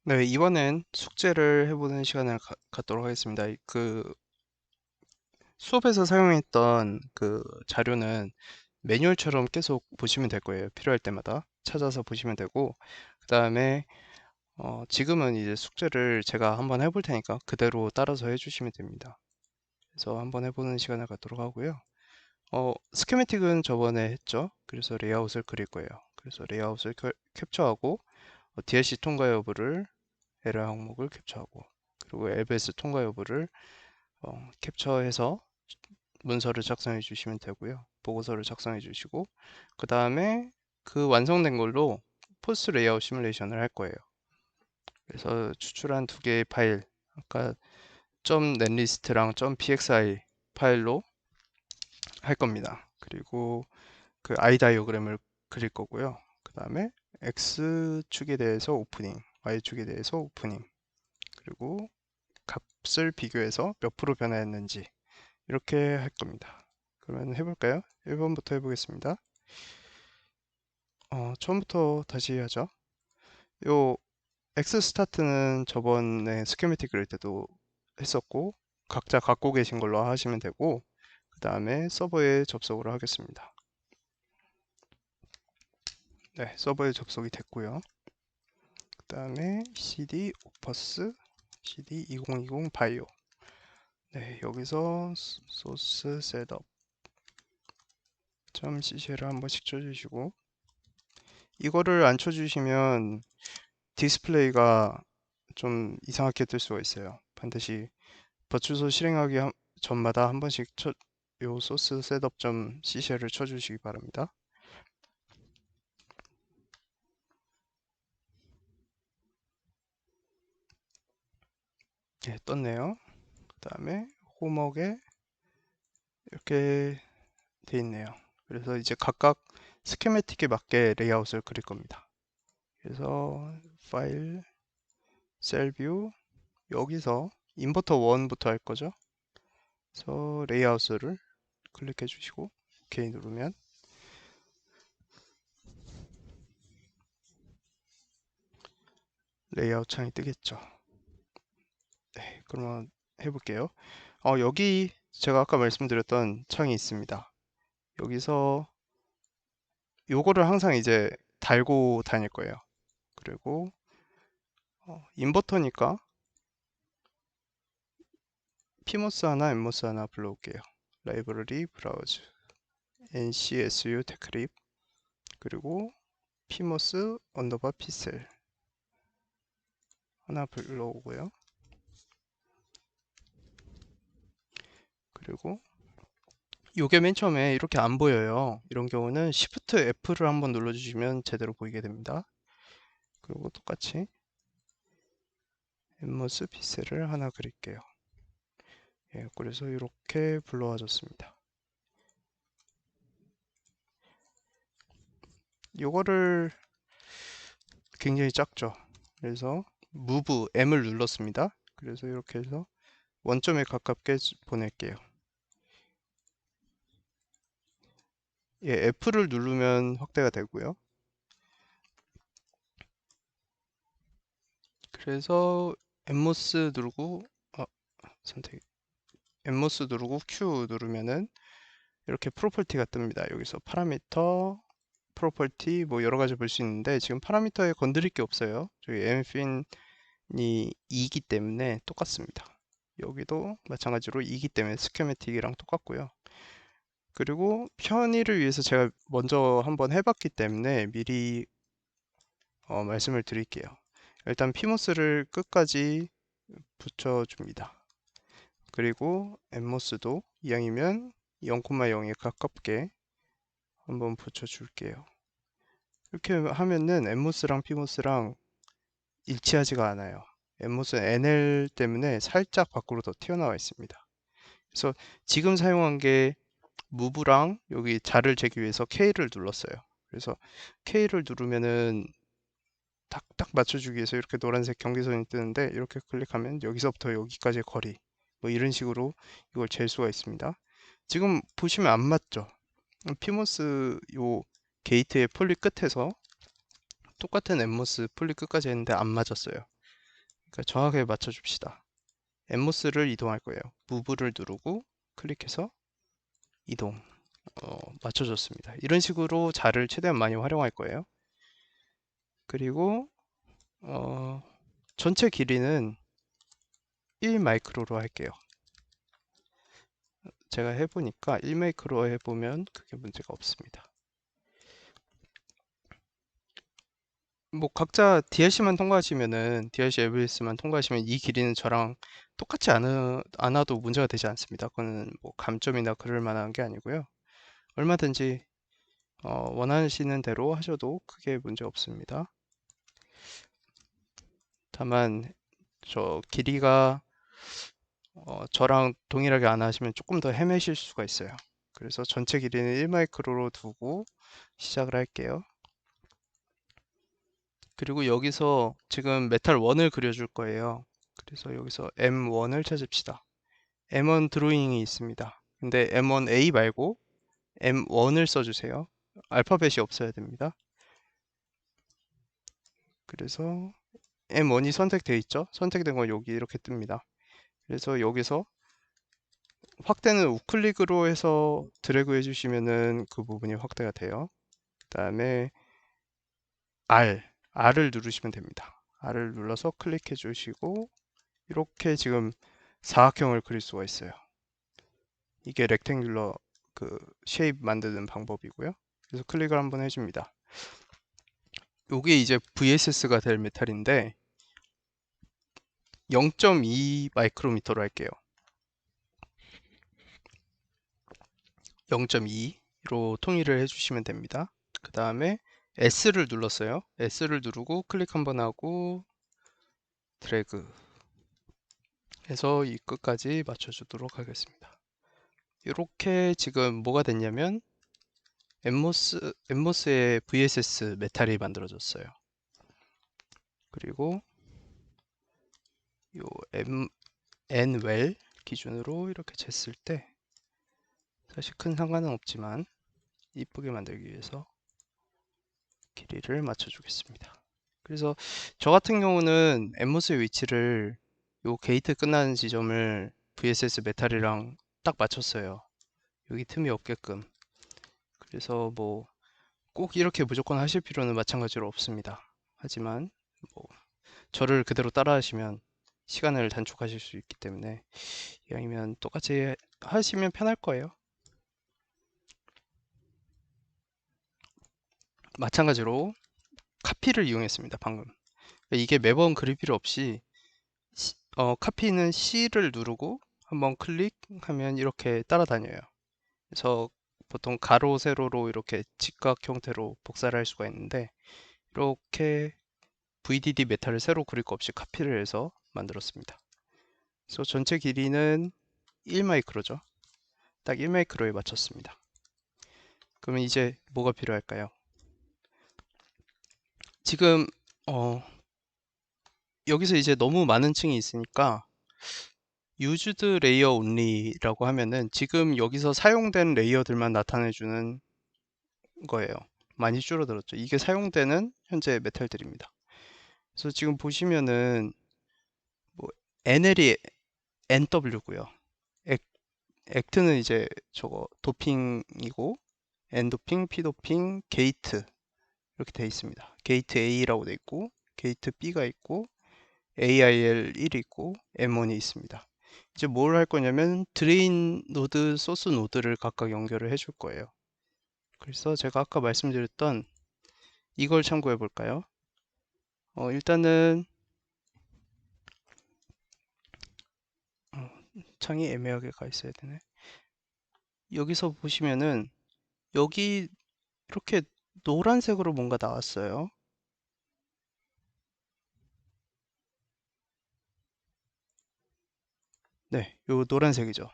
네, 이번엔 숙제를 해보는 시간을 갖도록 하겠습니다. 수업에서 사용했던 그 자료는 매뉴얼처럼 계속 보시면 될 거예요. 필요할 때마다 찾아서 보시면 되고, 그 다음에 지금은 이제 숙제를 제가 한번 해볼 테니까 그대로 따라서 해주시면 됩니다. 그래서 한번 해보는 시간을 갖도록 하고요. 스키매틱은 저번에 했죠. 그래서 레이아웃을 그릴 거예요. 그래서 레이아웃을 캡처하고 DLC 통과 여부를 에러 항목을 캡처하고, 그리고 LBS 통과 여부를 캡처해서 문서를 작성해 주시면 되고요. 보고서를 작성해 주시고, 그 다음에 그 완성된 걸로 포스트 레이아웃 시뮬레이션을 할 거예요. 그래서 추출한 두 개의 파일, 아까 .netlist랑 .pxi 파일로 할 겁니다. 그리고 그 i 다이어그램을 그릴 거고요. 그 다음에 x축에 대해서 오프닝, y축에 대해서 오프닝, 그리고 값을 비교해서 몇 프로 변화했는지 이렇게 할 겁니다. 그러면 해볼까요? 1번부터 해보겠습니다. 처음부터 다시 하죠. 요 X 스타트는 저번에 스키매틱 그릴 때도 했었고, 각자 갖고 계신 걸로 하시면 되고, 그 다음에 서버에 접속을 하겠습니다. 네, 서버에 접속이 됐고요. 그 다음에 cd 오퍼스 cd 2020 바이오. 네, 여기서 소스 셋업 .ccl을 한 번씩 쳐주시고, 이거를 안 쳐주시면 디스플레이가 좀 이상하게 뜰 수가 있어요. 반드시 버추소 실행하기 전마다 한 번씩 요 소스 셋업 .ccl을 쳐주시기 바랍니다. 네, 떴네요. 그 다음에 홈웍에 이렇게 돼 있네요. 그래서 이제 각각 스키매틱에 맞게 레이아웃을 그릴 겁니다. 그래서 파일, 셀뷰, 여기서 인버터 1부터 할 거죠. 그래서 레이아웃을 클릭해 주시고 OK 누르면 레이아웃 창이 뜨겠죠. 네, 그러면 해볼게요. 여기 제가 아까 말씀드렸던 창이 있습니다. 여기서 요거를 항상 이제 달고 다닐 거예요. 그리고 인버터니까 피모스 하나, 엠모스 하나 불러올게요. 라이브러리 브라우즈, NCSU 테크립, 그리고 피모스 언더바 피셀 하나 불러오고요. 그리고 요게 맨 처음에 이렇게 안 보여요. 이런 경우는 Shift F를 한번 눌러주시면 제대로 보이게 됩니다. 그리고 똑같이 엠모스 피셀을 하나 그릴게요. 예, 그래서 이렇게 불러와줬습니다. 요거를 굉장히 작죠. 그래서 Move M을 눌렀습니다. 그래서 이렇게 해서 원점에 가깝게 보낼게요. 예, F를 누르면 확대가 되고요. 그래서 엠모스 누르고 선택 엠모스 누르고 Q 누르면은 이렇게 프로퍼티가 뜹니다. 여기서 파라미터, 프로퍼티 뭐 여러 가지 볼 수 있는데 지금 파라미터에 건드릴 게 없어요. 저희 엠핀이 2이기 때문에 똑같습니다. 여기도 마찬가지로 2이기 때문에 스키매틱이랑 똑같고요. 그리고 편의를 위해서 제가 먼저 한번 해봤기 때문에 미리 말씀을 드릴게요. 일단 피모스를 끝까지 붙여줍니다. 그리고 엠모스도 이왕이면 0,0에 가깝게 한번 붙여줄게요. 이렇게 하면은 엠모스랑 피모스랑 일치하지가 않아요. 엠모스는 NL 때문에 살짝 밖으로 더 튀어나와 있습니다. 그래서 지금 사용한 게 무브랑 여기 자를 재기 위해서 K를 눌렀어요. 그래서 K를 누르면은 딱 맞춰주기 위해서 이렇게 노란색 경계선이 뜨는데 이렇게 클릭하면 여기서부터 여기까지의 거리 뭐 이런 식으로 이걸 잴 수가 있습니다. 지금 보시면 안 맞죠? 피모스 요 게이트의 폴리 끝에서 똑같은 엠모스 폴리 끝까지 했는데 안 맞았어요. 그러니까 정확하게 맞춰줍시다. 엠모스를 이동할 거예요. 무브를 누르고 클릭해서 이동. 맞춰줬습니다. 이런 식으로 자를 최대한 많이 활용할 거예요. 그리고 어, 전체 길이는 1 마이크로로 할게요. 제가 해보니까 1 마이크로 해보면 그게 문제가 없습니다. 뭐 각자 DLC만 통과하시면은 DLC ABS만 통과하시면 이 길이는 저랑 똑같지 않아도 문제가 되지 않습니다. 그거는 뭐 감점이나 그럴 만한 게 아니고요. 얼마든지 원하시는 대로 하셔도 크게 문제 없습니다. 다만 저 길이가 저랑 동일하게 안 하시면 조금 더 헤매실 수가 있어요. 그래서 전체 길이는 1 마이크로로 두고 시작을 할게요. 그리고 여기서 지금 메탈 1을 그려줄 거예요. 그래서 여기서 M1을 찾읍시다. M1 드로잉이 있습니다. 근데 M1A 말고 M1을 써주세요. 알파벳이 없어야 됩니다. 그래서 M1이 선택되어 있죠? 선택된 건 여기 이렇게 뜹니다. 그래서 여기서 확대는 우클릭으로 해서 드래그 해주시면은 그 부분이 확대가 돼요. 그 다음에 R을 누르시면 됩니다. R을 눌러서 클릭해 주시고 이렇게 지금 사각형을 그릴 수가 있어요. 이게 렉탱귤러 그 쉐입 만드는 방법이고요. 그래서 클릭을 한번 해줍니다. 요게 이제 VSS가 될 메탈인데 0.2 마이크로미터로 할게요. 0.2로 통일을 해주시면 됩니다. 그 다음에 S를 눌렀어요. S를 누르고 클릭 한번 하고 드래그 해서 이 끝까지 맞춰주도록 하겠습니다. 이렇게 지금 뭐가 됐냐면 엠모스의 VSS 메탈이 만들어졌어요. 그리고 요 N웰 기준으로 이렇게 쟀을 때 사실 큰 상관은 없지만 이쁘게 만들기 위해서 길이를 맞춰주겠습니다. 그래서 저 같은 경우는 엠모스의 위치를 요 게이트 끝나는 지점을 VSS 메탈이랑 딱 맞췄어요. 여기 틈이 없게끔. 그래서 뭐 꼭 이렇게 무조건 하실 필요는 마찬가지로 없습니다. 하지만 뭐 저를 그대로 따라 하시면 시간을 단축하실 수 있기 때문에 이왕이면 똑같이 하시면 편할 거예요. 마찬가지로 카피를 이용했습니다. 방금. 이게 매번 그릴 필요 없이 카피는 C를 누르고 한번 클릭하면 이렇게 따라다녀요. 그래서 보통 가로 세로로 이렇게 직각 형태로 복사를 할 수가 있는데 이렇게 VDD 메탈을 새로 그릴 거 없이 카피를 해서 만들었습니다. 그래서 전체 길이는 1 마이크로죠. 딱 1 마이크로에 맞췄습니다. 그러면 이제 뭐가 필요할까요? 지금 여기서 이제 너무 많은 층이 있으니까 used layer only라고 하면은 지금 여기서 사용된 레이어들만 나타내주는 거예요. 많이 줄어들었죠. 이게 사용되는 현재 메탈들입니다. 그래서 지금 보시면은 뭐 NL이 NW고요. 액트는 이제 저거 도핑이고 N도핑, P도핑, 게이트 이렇게 돼 있습니다. 게이트 A라고 돼 있고 게이트 B가 있고 AIL1이 있고 M1이 있습니다. 이제 뭘 할 거냐면 드레인 노드, 소스 노드를 각각 연결을 해줄 거예요. 그래서 제가 아까 말씀드렸던 이걸 참고해 볼까요? 일단은 창이 애매하게 가 있어야 되네. 여기서 보시면은 여기 이렇게 노란색으로 뭔가 나왔어요. 네, 요 노란색이죠.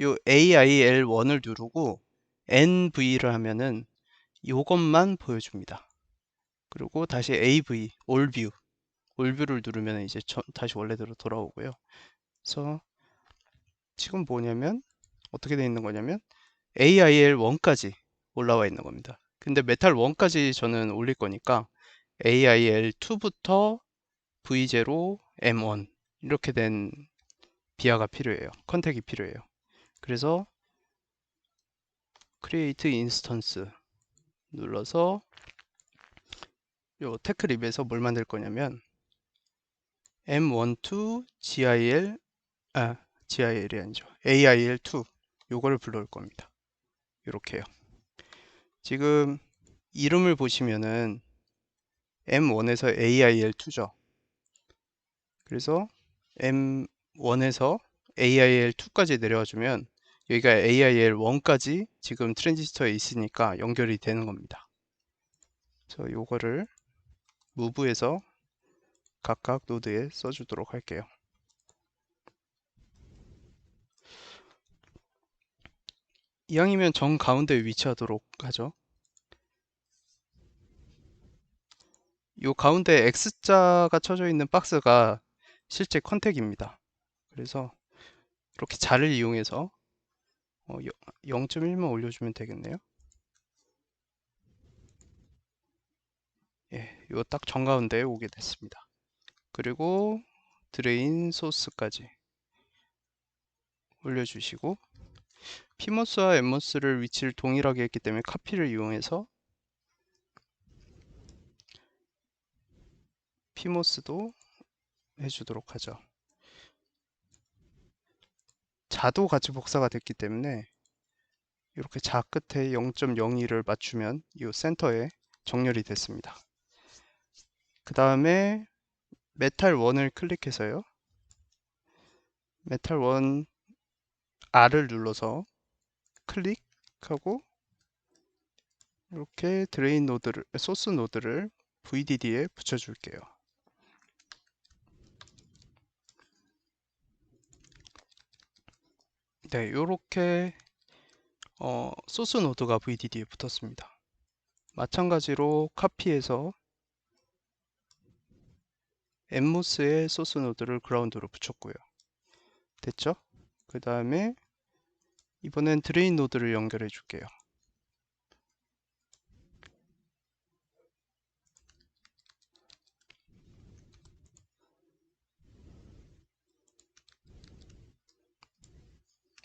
요 AIL1을 누르고 NV를 하면은 요것만 보여줍니다. 그리고 다시 AV, 올뷰, 올뷰를 누르면 이제 다시 원래대로 돌아오고요. 그래서 지금 뭐냐면 어떻게 되어 있는 거냐면 AIL1까지 올라와 있는 겁니다. 근데 메탈 1까지 저는 올릴 거니까 AIL2부터 v0 m1 이렇게 된 비하가 필요해요. 컨택이 필요해요. 그래서 create instance 눌러서 요 테크립에서 뭘 만들 거냐면 m12 gil gil이 아니죠. ail2 요거를 불러올 겁니다. 이렇게요. 지금 이름을 보시면은 M1에서 AIL2죠. 그래서 M1에서 AIL2까지 내려와 주면 여기가 AIL1까지 지금 트랜지스터에 있으니까 연결이 되는 겁니다. 그래서 요거를 무브에서 각각 노드에 써주도록 할게요. 이왕이면 정 가운데에 위치하도록 하죠. 요 가운데 X자가 쳐져 있는 박스가 실제 컨택입니다. 그래서 이렇게 자를 이용해서 0.1만 올려주면 되겠네요. 예, 요 딱 정가운데에 오게 됐습니다. 그리고 드레인 소스까지 올려주시고 PMOS와 NMOS를 위치를 동일하게 했기 때문에 카피를 이용해서 PMOS도 해주도록 하죠. 자도 같이 복사가 됐기 때문에 이렇게 자 끝에 0.02를 맞추면 이 센터에 정렬이 됐습니다. 그 다음에 메탈 1을 클릭해서요. 메탈 1 R을 눌러서 클릭하고 이렇게 드레인 노드를 소스 노드를 VDD에 붙여줄게요. 네, 이렇게 소스 노드가 VDD에 붙었습니다. 마찬가지로 카피해서 NMOS의 소스 노드를 그라운드로 붙였고요. 됐죠? 그 다음에 이번엔 드레인 노드를 연결해 줄게요.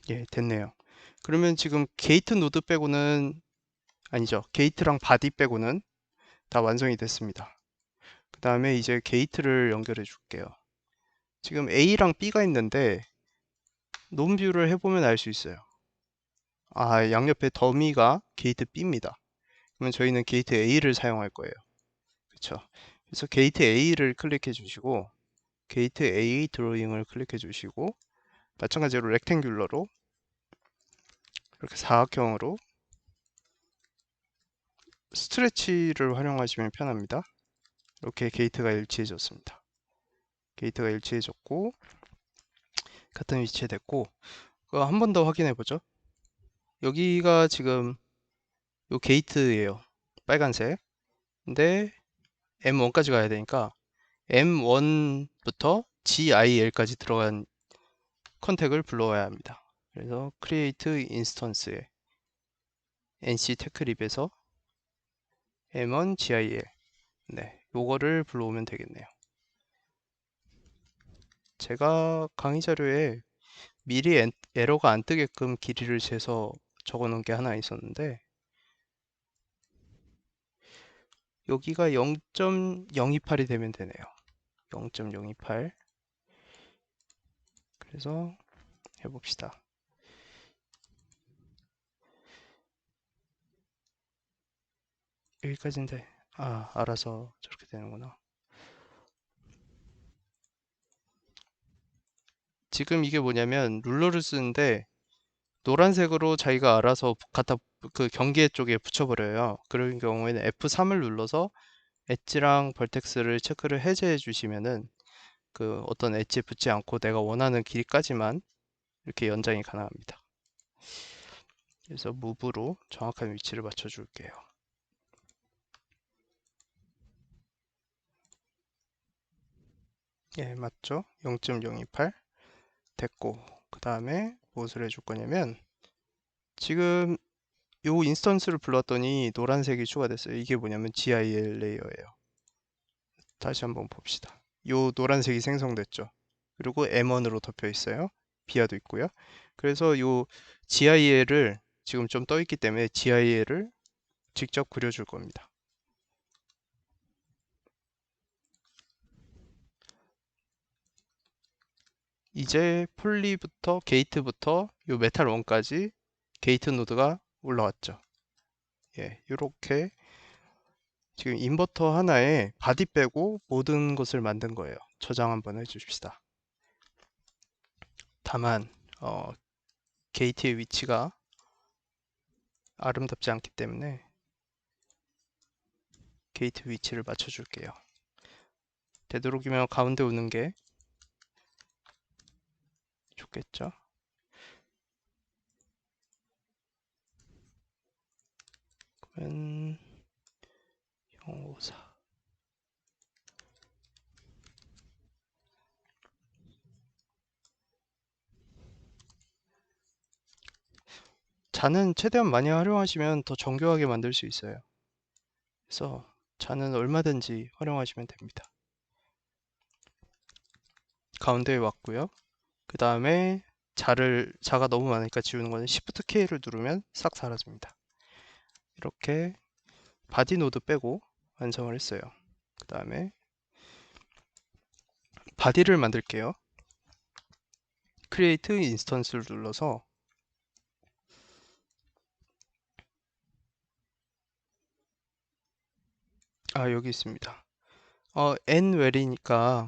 예, 됐네요. 그러면 지금 게이트 노드 빼고는 아니죠. 게이트랑 바디 빼고는 다 완성이 됐습니다. 그 다음에 이제 게이트를 연결해 줄게요. 지금 A랑 B가 있는데 논뷰를 해보면 알 수 있어요. 양옆에 더미가 게이트 B입니다. 그러면 저희는 게이트 A를 사용할 거예요. 그렇죠. 그래서 게이트 A를 클릭해 주시고 게이트 A 드로잉을 클릭해 주시고 마찬가지로 렉탱귤러로 이렇게 사각형으로 스트레치를 활용하시면 편합니다. 이렇게 게이트가 일치해졌습니다. 게이트가 일치해졌고 같은 위치에 됐고 한 번 더 확인해 보죠. 여기가 지금 요 게이트예요. 빨간색. 근데 M1까지 가야 되니까 M1부터 GIL까지 들어간 컨택을 불러와야 합니다. 그래서 create instance에 nc 테크립에서 m1 GIL 네, 요거를 불러오면 되겠네요. 제가 강의 자료에 미리 에러가 안 뜨게끔 길이를 재서 적어 놓은 게 하나 있었는데 여기가 0.028이 되면 되네요. 0.028 그래서 해봅시다. 여기까지인데 알아서 저렇게 되는구나. 지금 이게 뭐냐면 룰러를 쓰는데 노란색으로 자기가 알아서 갖다 그 경계 쪽에 붙여버려요. 그런 경우에는 F3을 눌러서 엣지랑 벌텍스를 체크를 해제해 주시면은 그 어떤 엣지에 붙지 않고 내가 원하는 길이까지만 이렇게 연장이 가능합니다. 그래서 무브로 정확한 위치를 맞춰 줄게요. 예, 맞죠? 0.028 됐고 그 다음에 무엇을 해줄 거냐면 지금 요 인스턴스를 불렀더니 노란색이 추가됐어요. 이게 뭐냐면 GIL 레이어예요. 다시 한번 봅시다. 요 노란색이 생성됐죠. 그리고 M1으로 덮여 있어요. 비아도 있고요. 그래서 요 GIL을 지금 좀 떠 있기 때문에 GIL을 직접 그려줄 겁니다. 이제 폴리부터 게이트부터 요 메탈 1까지 게이트 노드가 올라왔죠. 예, 이렇게 지금 인버터 하나에 바디 빼고 모든 것을 만든 거예요. 저장 한번 해주십시다. 다만 게이트의 위치가 아름답지 않기 때문에 게이트 위치를 맞춰줄게요. 되도록이면 가운데 오는 게 좋겠죠. 그러면 054 잔은 최대한 많이 활용하시면 더 정교하게 만들 수 있어요. 그래서 잔은 얼마든지 활용하시면 됩니다. 가운데에 왔고요. 그 다음에 자가 너무 많으니까 지우는 거는 Shift K를 누르면 싹 사라집니다. 이렇게 바디 노드 빼고 완성을 했어요. 그 다음에 바디를 만들게요. Create Instance를 눌러서 여기 있습니다. nWhere이니까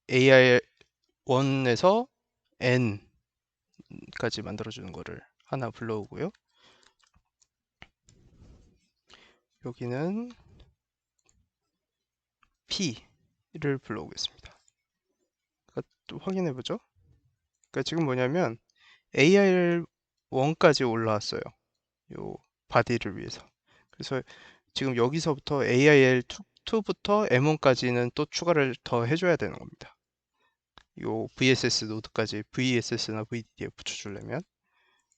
AR1에서 n까지 만들어주는 거를 하나 불러오고요. 여기는 P를 불러오겠습니다. 그러니까 또 확인해보죠. 그러니까 지금 뭐냐면 AR1까지 올라왔어요. 요 바디를 위해서. 그래서 지금 여기서부터 AIL2부터 M1까지는 또 추가를 더 해줘야 되는 겁니다. 요 VSS 노드까지 VSS나 VDD에 붙여주려면.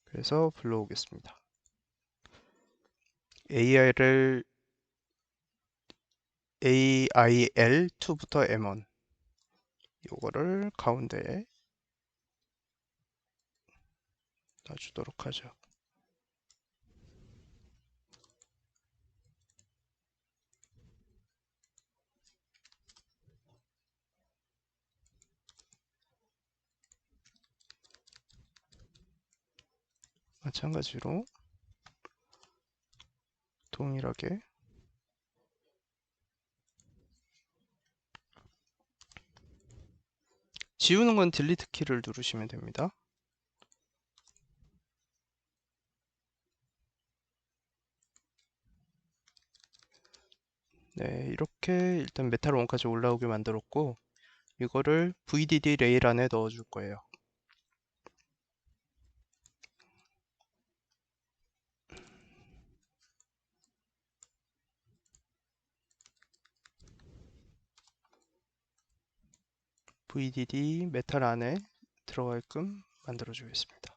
그래서 불러오겠습니다. AIL2부터 M1 요거를 가운데에 놔주도록 하죠. 마찬가지로 동일하게 지우는 건 딜리트 키를 누르시면 됩니다. 네, 이렇게 일단 메탈 1까지 올라오게 만들었고 이거를 VDD 레일 안에 넣어줄 거예요. VDD 메탈 안에 들어가게끔 만들어 주겠습니다.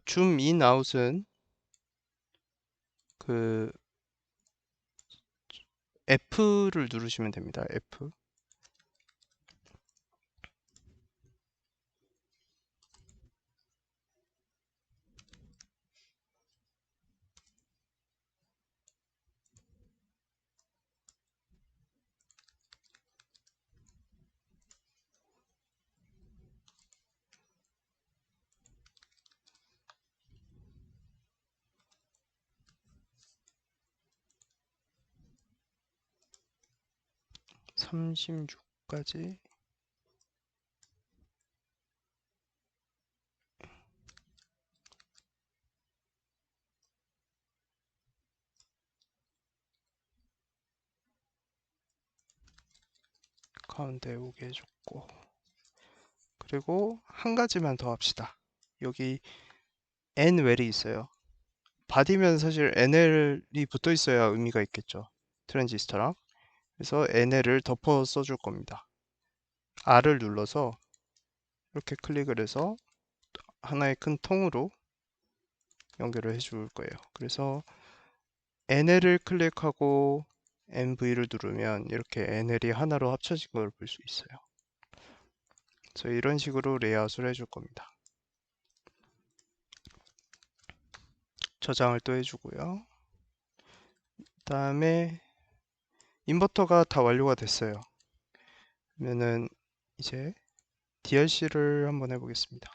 줌 인 아웃은 그 F를 누르시면 됩니다. F. (36까지) 가운데 오게 해줬고, 그리고 한 가지만 더 합시다. 여기 nwell이 있어요. 바디면 사실 nl이 붙어 있어야 의미가 있겠죠. 트랜지스터랑. 그래서 nl을 덮어 써줄 겁니다. R을 눌러서 이렇게 클릭을 해서 하나의 큰 통으로 연결을 해줄 거예요. 그래서 nl을 클릭하고 NV를 누르면 이렇게 NL이 하나로 합쳐진 걸 볼 수 있어요. 그래서 이런 식으로 레이아웃을 해줄 겁니다. 저장을 또 해주고요. 그다음에 인버터가 다 완료가 됐어요. 그러면은 이제 DRC를 한번 해보겠습니다.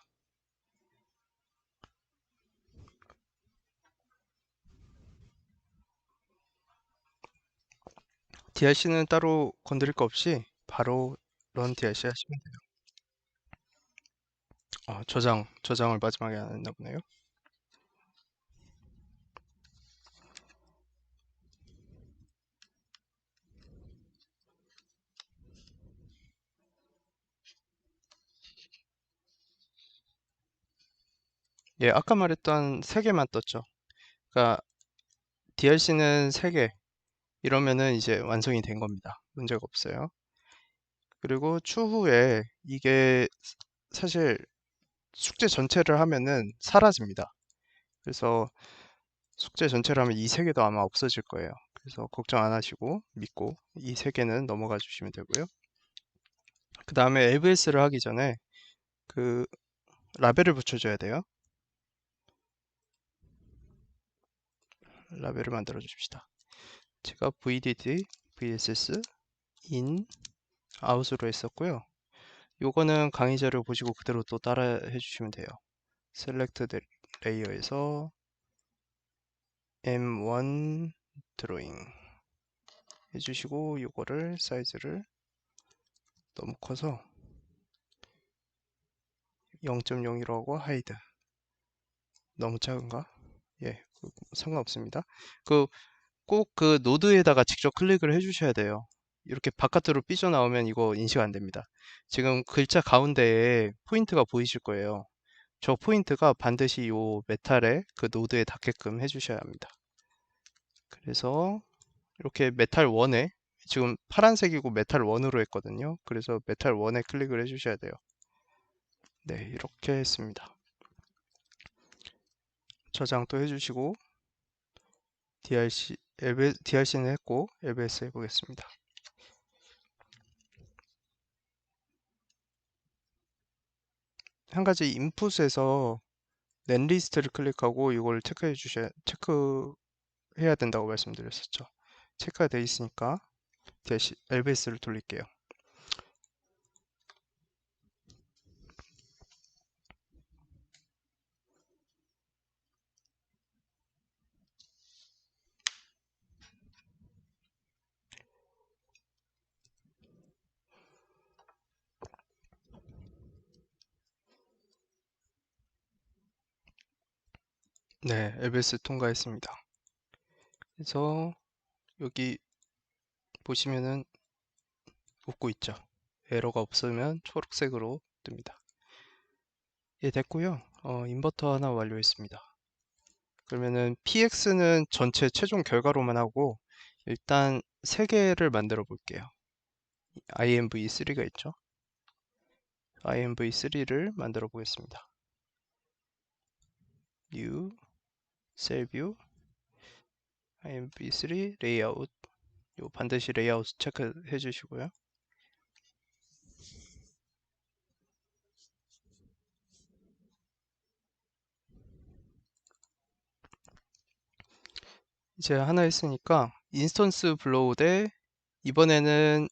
DRC는 따로 건드릴 거 없이 바로 런 DRC 하시면 돼요. 저장을 마지막에 안 했나 보네요. 예, 아까 말했던 3개만 떴죠. 그러니까 DRC는 3개 이러면은 이제 완성이 된 겁니다. 문제가 없어요. 그리고 추후에 이게 사실 숙제 전체를 하면은 사라집니다. 그래서 숙제 전체를 하면 이 3개도 아마 없어질 거예요. 그래서 걱정 안 하시고 믿고 이 3개는 넘어가 주시면 되고요. 그 다음에 LVS를 하기 전에 그 라벨을 붙여줘야 돼요. 라벨을 만들어 줍시다. 제가 VDD, VSS, in, out으로 했었고요. 요거는 강의 자료 보시고 그대로 또 따라 해주시면 돼요. select layer에서 M1 드로잉 해주시고 요거를 사이즈를 너무 커서 0.01로 하고 하이드 너무 작은가? 예, 상관없습니다. 꼭 그 노드에다가 직접 클릭을 해주셔야 돼요. 이렇게 바깥으로 삐져나오면 이거 인식 안 됩니다. 지금 글자 가운데에 포인트가 보이실 거예요. 저 포인트가 반드시 요 메탈의 그 노드에 닿게끔 해주셔야 합니다. 그래서 이렇게 메탈 1에 지금 파란색이고 메탈 1으로 했거든요. 그래서 메탈 1에 클릭을 해주셔야 돼요. 네, 이렇게 했습니다. 저장 또 해주시고 DRC는 했고 LBS 해보겠습니다. 한 가지 인풋에서 넷리스트를 클릭하고 이걸 체크해야 된다고 말씀드렸었죠. 체크가 되어 있으니까 LBS를 돌릴게요. 네, LBS 통과했습니다. 그래서 여기 보시면은 웃고 있죠. 에러가 없으면 초록색으로 뜹니다. 예, 됐고요. 인버터 하나 완료했습니다. 그러면은 PX는 전체 최종 결과로만 하고 일단 3개를 만들어 볼게요. IMV3가 있죠. IMV3를 만들어 보겠습니다. New, Cell View, IMV3 레이아웃. 요 반드시 레이아웃 체크해 주시고요. 이제 하나 했으니까 인스턴스 불러오 대 이번에는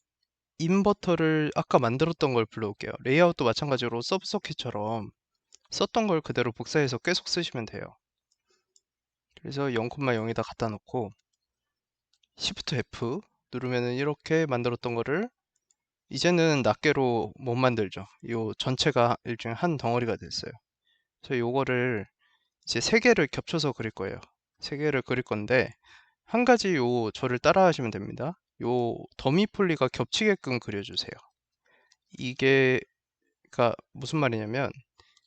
인버터를 아까 만들었던 걸 불러올게요. 레이아웃도 마찬가지로 서브서킷처럼 썼던 걸 그대로 복사해서 계속 쓰시면 돼요. 그래서 0,0에다 갖다 놓고 Shift F 누르면은 이렇게 만들었던 거를 이제는 낱개로 못 만들죠. 이 전체가 일종의 한 덩어리가 됐어요. 그래서 요거를 이제 3개를 겹쳐서 그릴 거예요. 3개를 그릴 건데 한 가지 저를 따라 하시면 됩니다. 요 더미 폴리가 겹치게끔 그려주세요. 이게 그러니까 무슨 말이냐면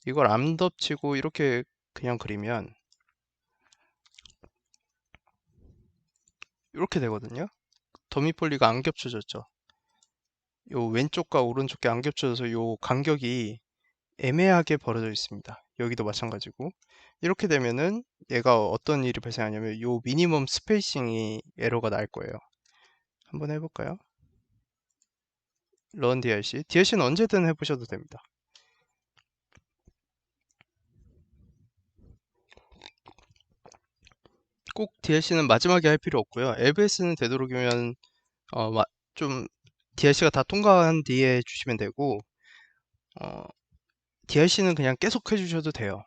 이걸 안 덮치고 이렇게 그냥 그리면 이렇게 되거든요. 더미 폴리가 안 겹쳐졌죠. 요 왼쪽과 오른쪽에 안 겹쳐져서 요 간격이 애매하게 벌어져 있습니다. 여기도 마찬가지고 이렇게 되면은 얘가 어떤 일이 발생하냐면 요 미니멈 스페이싱이 에러가 날 거예요. 한번 해볼까요? run DRC. DRC는 언제든 해보셔도 됩니다. 꼭 DLC는 마지막에 할 필요 없고요. LBS는 되도록이면 좀 DLC가 다 통과한 뒤에 주시면 되고 DLC는 그냥 계속 해주셔도 돼요.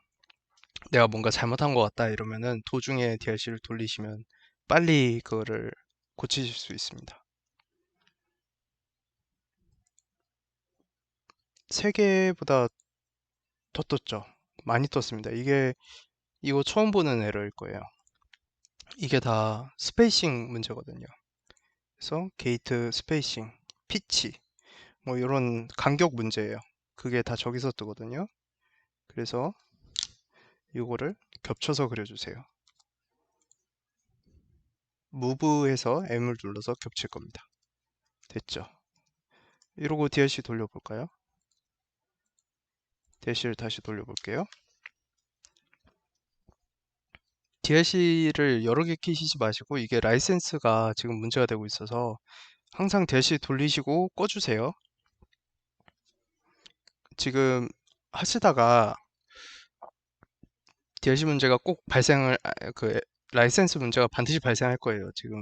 내가 뭔가 잘못한 것 같다 이러면은 도중에 DLC를 돌리시면 빨리 그거를 고치실 수 있습니다. 3개보다 더 떴죠. 많이 떴습니다. 이거 처음 보는 에러일 거예요. 이게 다 스페이싱 문제거든요. 그래서 게이트 스페이싱, 피치 뭐 이런 간격 문제예요. 그게 다 저기서 뜨거든요. 그래서 이거를 겹쳐서 그려주세요. 무브해서 M을 눌러서 겹칠 겁니다. 됐죠? 이러고 DLC 돌려볼까요? DLC를 다시 돌려볼게요. DLC를 여러 개 키시지 마시고 이게 라이센스가 지금 문제가 되고 있어서 항상 DLC 돌리시고 꺼주세요. 지금 하시다가 DLC 문제가 꼭 라이센스 문제가 반드시 발생할 거예요. 지금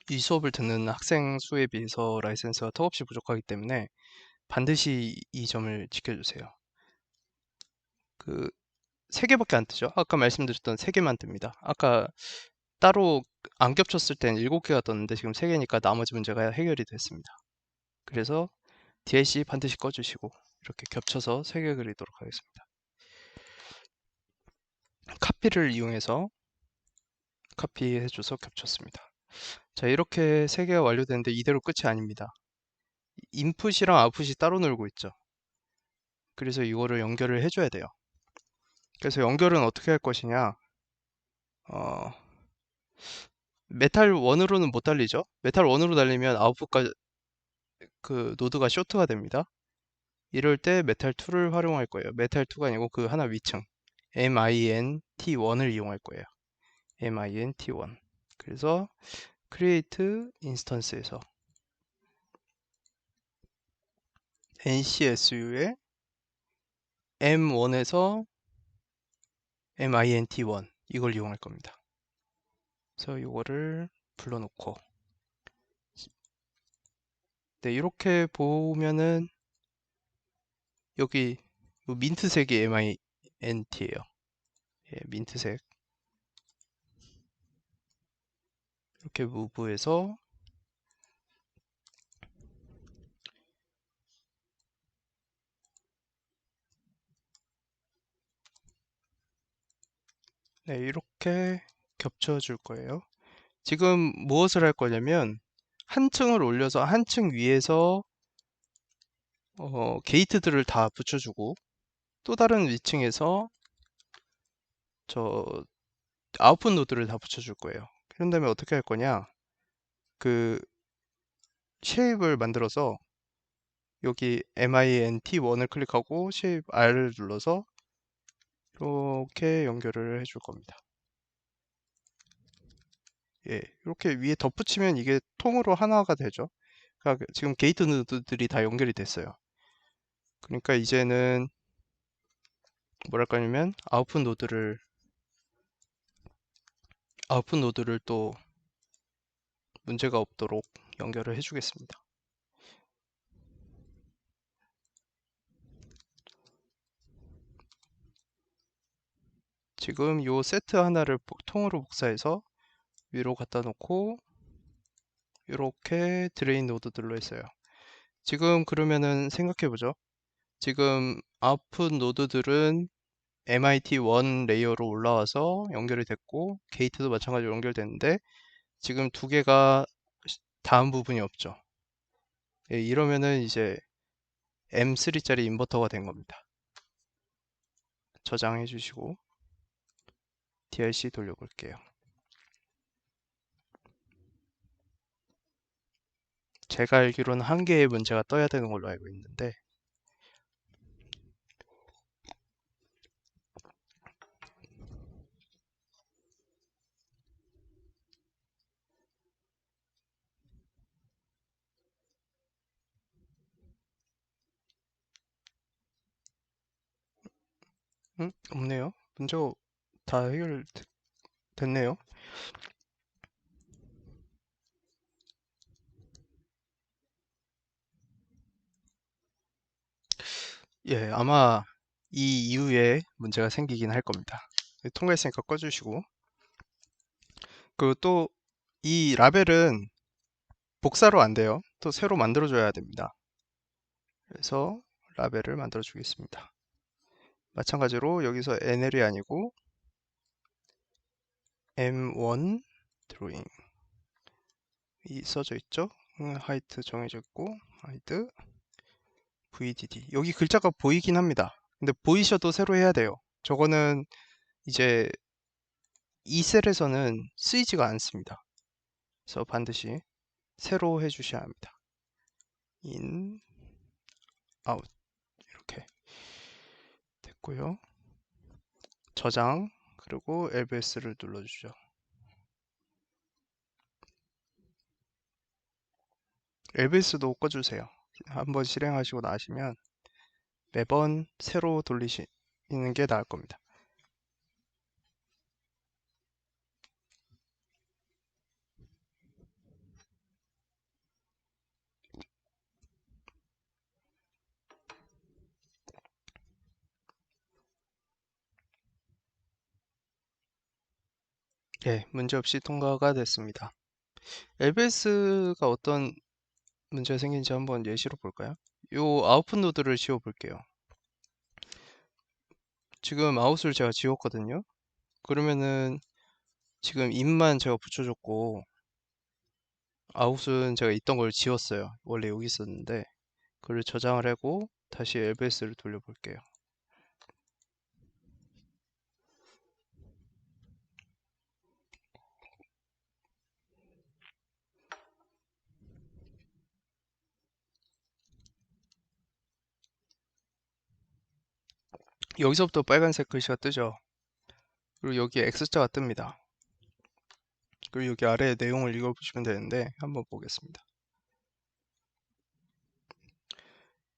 이 수업을 듣는 학생 수에 비해서 라이센스가 턱없이 부족하기 때문에 반드시 이 점을 지켜주세요. 그 3개밖에 안 뜨죠. 아까 말씀드렸던 3개만 뜹니다. 아까 따로 안 겹쳤을 땐 7개가 떴는데 지금 3개니까 나머지 문제가 해결이 됐습니다. 그래서 DLC 반드시 꺼주시고 이렇게 겹쳐서 3개 그리도록 하겠습니다. 카피를 이용해서 카피해줘서 겹쳤습니다. 자, 이렇게 3개가 완료되는데 이대로 끝이 아닙니다. 인풋이랑 아웃풋이 따로 놀고 있죠. 그래서 이거를 연결을 해줘야 돼요. 그래서 연결은 어떻게 할 것이냐? 메탈 1으로는 못 달리죠. 메탈 1으로 달리면 아웃풋과 그 노드가 쇼트가 됩니다. 이럴 때 메탈 2를 활용할 거예요. 메탈 2가 아니고 그 하나 위층 MINT1을 이용할 거예요. MINT1. 그래서 create instance에서 NCSU에 M1에서 MINT1 이걸 이용할 겁니다. 그래서 이거를 불러놓고 네, 이렇게 보면은 여기 민트색이 MINT예요. 예, 민트색 이렇게 무브해서 네, 이렇게 겹쳐줄 거예요. 지금 무엇을 할 거냐면 한 층을 올려서 한 층 위에서 게이트들을 다 붙여주고 또 다른 위층에서 저 아웃풋 노드를 다 붙여줄 거예요. 그런 다음에 어떻게 할 거냐? 그 쉐입을 만들어서 여기 MINT1을 클릭하고 쉐입 R을 눌러서 이렇게 연결을 해줄 겁니다. 예, 이렇게 위에 덧붙이면 이게 통으로 하나가 되죠. 그러니까 지금 게이트 노드들이 다 연결이 됐어요. 그러니까 이제는 뭐랄까 하면 아웃풋 노드를 또 문제가 없도록 연결을 해주겠습니다. 지금 요 세트 하나를 통으로 복사해서 위로 갖다 놓고 이렇게 드레인 노드들로 했어요. 지금 그러면은 생각해 보죠. 지금 아웃풋 노드들은 MIT1 레이어로 올라와서 연결이 됐고 게이트도 마찬가지로 연결됐는데 지금 2개가 닿은 부분이 없죠. 예, 이러면은 이제 M3짜리 인버터가 된 겁니다. 저장해 주시고 DRC 돌려볼게요. 제가 알기로는 1개의 문제가 떠야 되는 걸로 알고 있는데 없네요. 문제가 다 해결됐네요. 예, 아마 이 이후에 문제가 생기긴 할 겁니다. 통과했으니까 꺼주시고. 그리고 또 이 라벨은 복사로 안 돼요. 또 새로 만들어줘야 됩니다. 그래서 라벨을 만들어 주겠습니다. 마찬가지로 여기서 NL이 아니고 M1 드로잉 이 써져 있죠? 하이트 정해져 있고 하이드 VDD 여기 글자가 보이긴 합니다. 근데 보이셔도 새로 해야 돼요. 저거는 이제 이 셀에서는 쓰이지가 않습니다. 그래서 반드시 새로 해주셔야 합니다. in, out 이렇게 됐고요. 저장 그리고 LBS를 눌러주죠. LBS도 꺼주세요. 한번 실행하시고 나시면 매번 새로 돌리시는 게 나을 겁니다. 예, 문제없이 통과가 됐습니다. LBS가 어떤 문제가 생긴지 한번 예시로 볼까요? 요 아웃풋 노드를 지워 볼게요. 지금 아웃을 제가 지웠거든요. 그러면은 지금 in만 제가 붙여줬고 아웃은 제가 있던 걸 지웠어요. 원래 여기 있었는데 그걸 저장을 하고 다시 LBS를 돌려볼게요. 여기서부터 빨간색 글씨가 뜨죠. 그리고 여기에 X자가 뜹니다. 그리고 여기 아래 내용을 읽어보시면 되는데 한번 보겠습니다.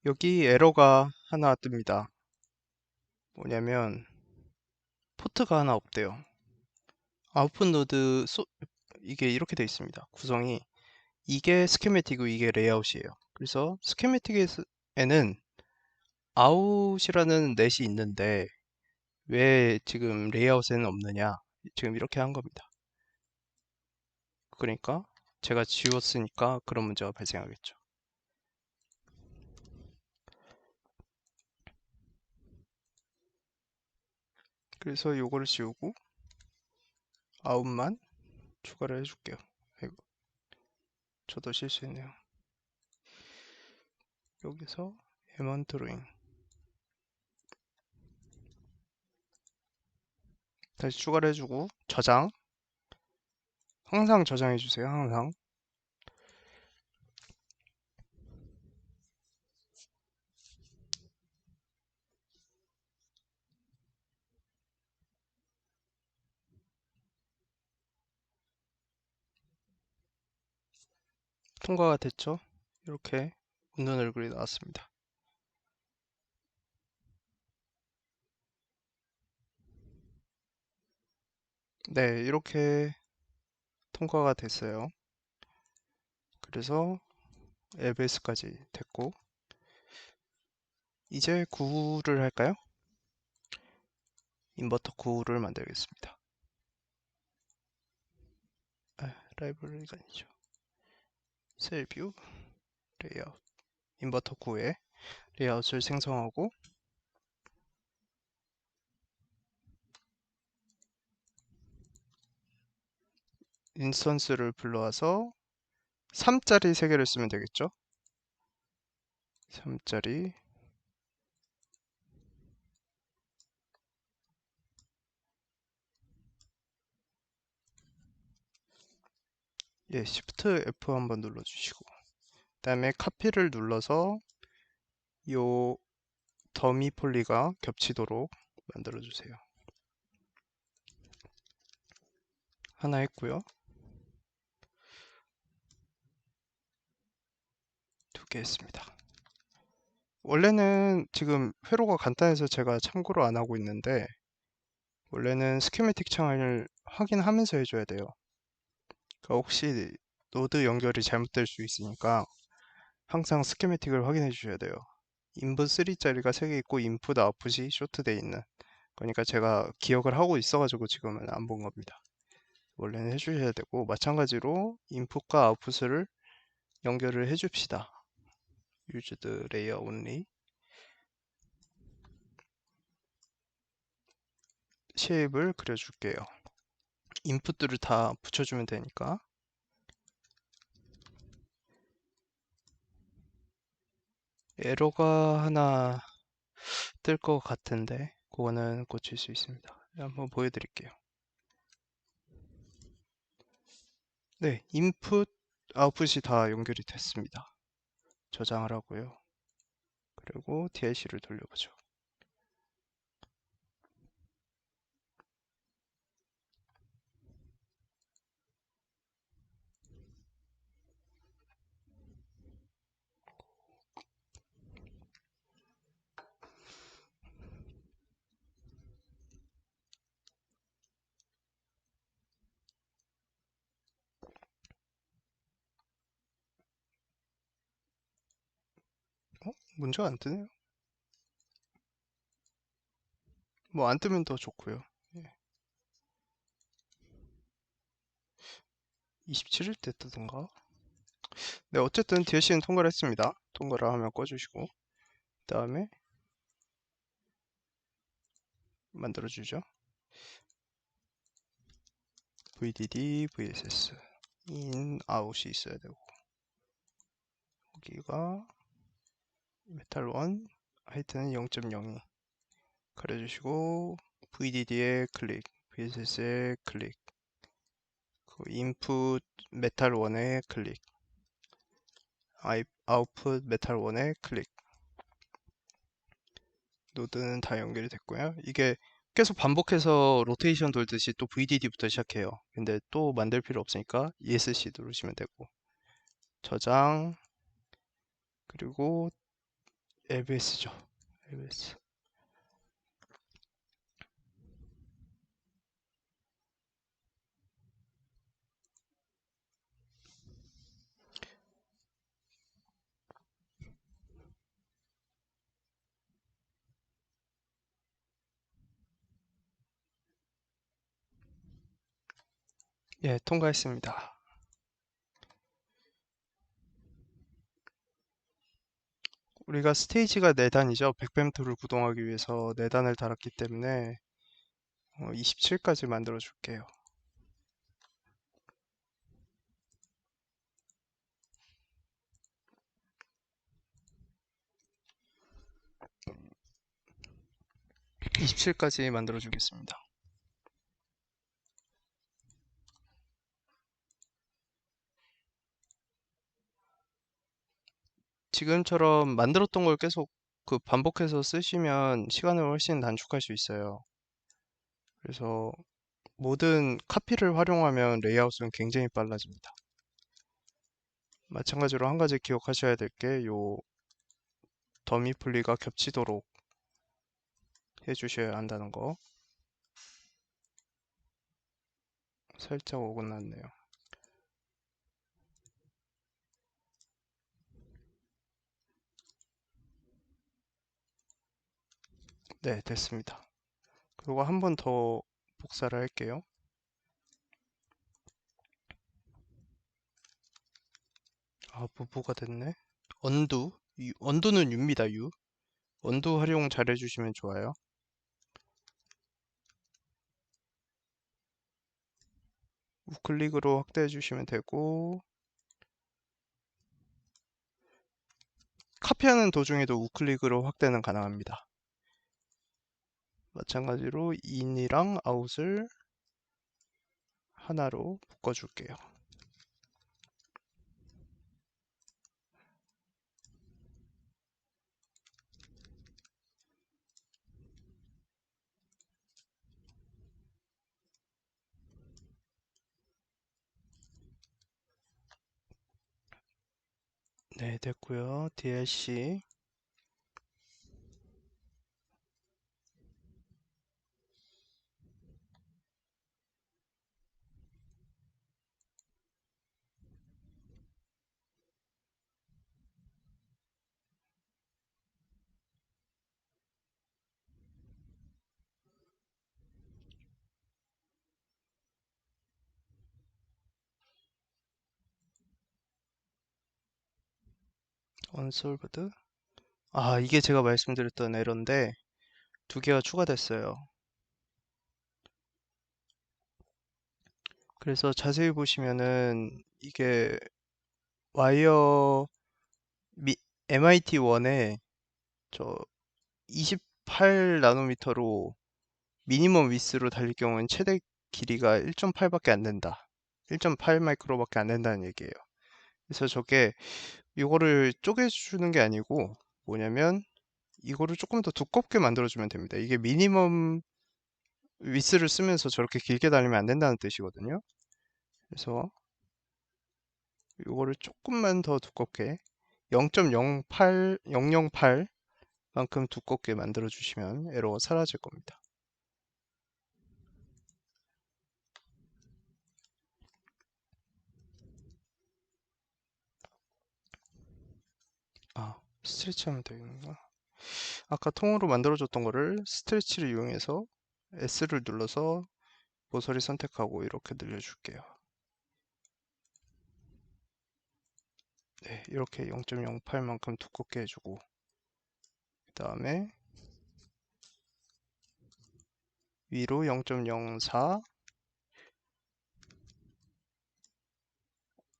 여기 에러가 하나 뜹니다. 뭐냐면 포트가 하나 없대요. 아웃풋 노드 이게 이렇게 되어 있습니다. 구성이 이게 스케매틱이고 이게 레이아웃이에요. 그래서 스케매틱에는 아웃이라는 넷이 있는데 왜 지금 레이아웃에는 없느냐? 지금 이렇게 한 겁니다. 그러니까 제가 지웠으니까 그런 문제가 발생하겠죠. 그래서 요거를 지우고 아웃만 추가를 해줄게요. 아이고, 저도 실수했네요. 여기서 M1 드로잉 다시 추가를 해주고 저장 항상 저장해주세요. 항상 통과가 됐죠? 이렇게 웃는 얼굴이 나왔습니다. 네, 이렇게 통과가 됐어요. 그래서 LBS까지 됐고 이제 구를 할까요? 인버터 구를 만들겠습니다. 라이브러리가 아니죠. 셀뷰 레이아웃 인버터 구에 레이아웃을 생성하고 인스턴스를 불러와서 3짜리 3개를 쓰면 되겠죠? 3짜리 예, Shift F 한번 눌러주시고 그 다음에 카피를 눌러서 요 더미 폴리가 겹치도록 만들어주세요. 하나 했고요. 2개 했습니다. 원래는 지금 회로가 간단해서 제가 참고로 안 하고 있는데, 원래는 스키매틱 창을 확인하면서 해줘야 돼요. 그러니까 혹시 노드 연결이 잘못될 수 있으니까 항상 스키매틱을 확인해 주셔야 돼요. 인풋 3짜리가 3개 있고 인풋 아웃풋이 쇼트돼 있는, 그러니까 제가 기억을 하고 있어가지고 지금은 안 본 겁니다. 원래는 해주셔야 되고, 마찬가지로 인풋과 아웃풋을 연결을 해줍시다. used layer only. 쉐입을 그려줄게요. 인풋들을 다 붙여주면 되니까. 에러가 하나 뜰 것 같은데 그거는 고칠 수 있습니다. 한번 보여드릴게요. 네, 인풋, 아웃풋이 다 연결이 됐습니다. 저장을 하고요. 그리고 DLC를 돌려보죠. 문제가 안 뜨네요. 뭐 안 뜨면 더 좋고요. 27일 때 뜨던가? 네, 어쨌든 DLC는 통과를 했습니다. 통과를 하면 꺼주시고, 그 다음에 만들어주죠. VDD, VSS, in, out이 있어야 되고, 여기가 메탈1, 하이트는 0.02 가려주시고, VDD에 클릭, VSS에 클릭, 그 인풋 메탈1에 클릭, 아웃풋 메탈1에 클릭. 노드는 다 연결이 됐고요. 이게 계속 반복해서 로테이션 돌듯이 또 VDD부터 시작해요. 근데 또 만들 필요 없으니까 ESC 누르시면 되고, 저장, 그리고 LBS죠. LBS. 예, 통과했습니다. 우리가 스테이지가 4단이죠. 100뱀토를 구동하기 위해서 4단을 달았기 때문에 27까지 만들어 줄게요. (27까지) 만들어 주겠습니다. 지금처럼 만들었던 걸 계속 그 반복해서 쓰시면 시간을 훨씬 단축할 수 있어요. 그래서 모든 카피를 활용하면 레이아웃은 굉장히 빨라집니다. 마찬가지로 한 가지 기억하셔야 될 게 요 더미 분리가 겹치도록 해주셔야 한다는 거. 살짝 어긋났네요. 네, 됐습니다. 그리고 한 번 더 복사를 할게요. 아, 부부가 됐네. 언두. 언두는 U입니다, U. 언두 활용 잘 해주시면 좋아요. 우클릭으로 확대해 주시면 되고, 카피하는 도중에도 우클릭으로 확대는 가능합니다. 마찬가지로 in이랑 out을 하나로 묶어줄게요. 네, 됐고요. DLC unsolved. 아, 이게 제가 말씀드렸던 에러인데 두 개가 추가됐어요. 그래서 자세히 보시면은 이게 와이어 MIT1에 저 28 나노미터로 미니멈 위스로 달릴 경우는 최대 길이가 1.8밖에 안 된다. 1.8 마이크로밖에 안 된다는 얘기예요. 그래서 저게 이거를 쪼개주는 게 아니고 뭐냐면 이거를 조금 더 두껍게 만들어주면 됩니다. 이게 미니멈 위스를 쓰면서 저렇게 길게 달리면 안 된다는 뜻이거든요. 그래서 이거를 조금만 더 두껍게 0.08, 008 만큼 두껍게 만들어 주시면 에러가 사라질 겁니다. 아, 스트레치 하면 되겠구나. 아까 통으로 만들어줬던 거를 스트레치를 이용해서 S를 눌러서 모서리 선택하고 이렇게 늘려줄게요. 네, 이렇게 0.08만큼 두껍게 해주고 그 다음에 위로 0.04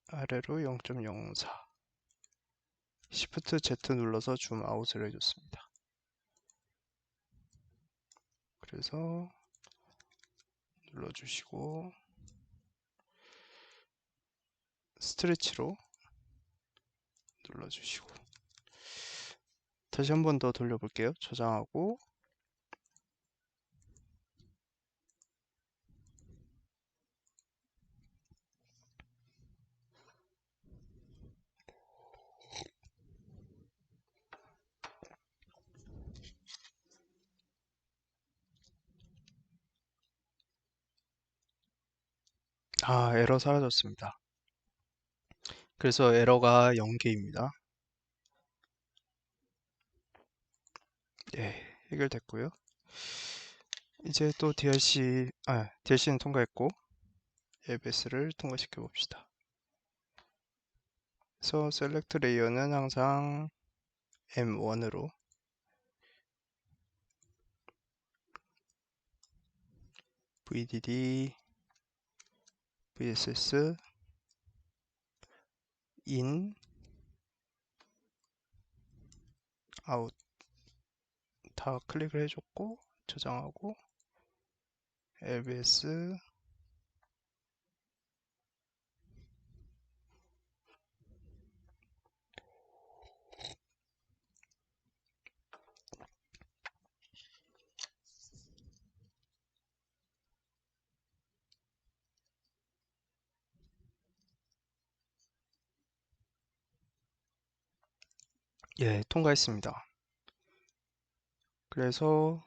아래로 0.04 Shift Z 눌러서 줌 아웃을 해줬습니다. 그래서 눌러주시고 스트레치로 눌러주시고 다시 한 번 더 돌려볼게요. 저장하고 아, 에러 사라졌습니다. 그래서 에러가 0개입니다. 예, 해결됐고요. 이제 또 DRC는 통과했고 ABS를 통과시켜 봅시다. 그래서 셀렉트 레이어는 항상 M1으로 VDD, VSS, in, out 다 클릭을 해줬고 저장하고 LBS 예, 통과했습니다. 그래서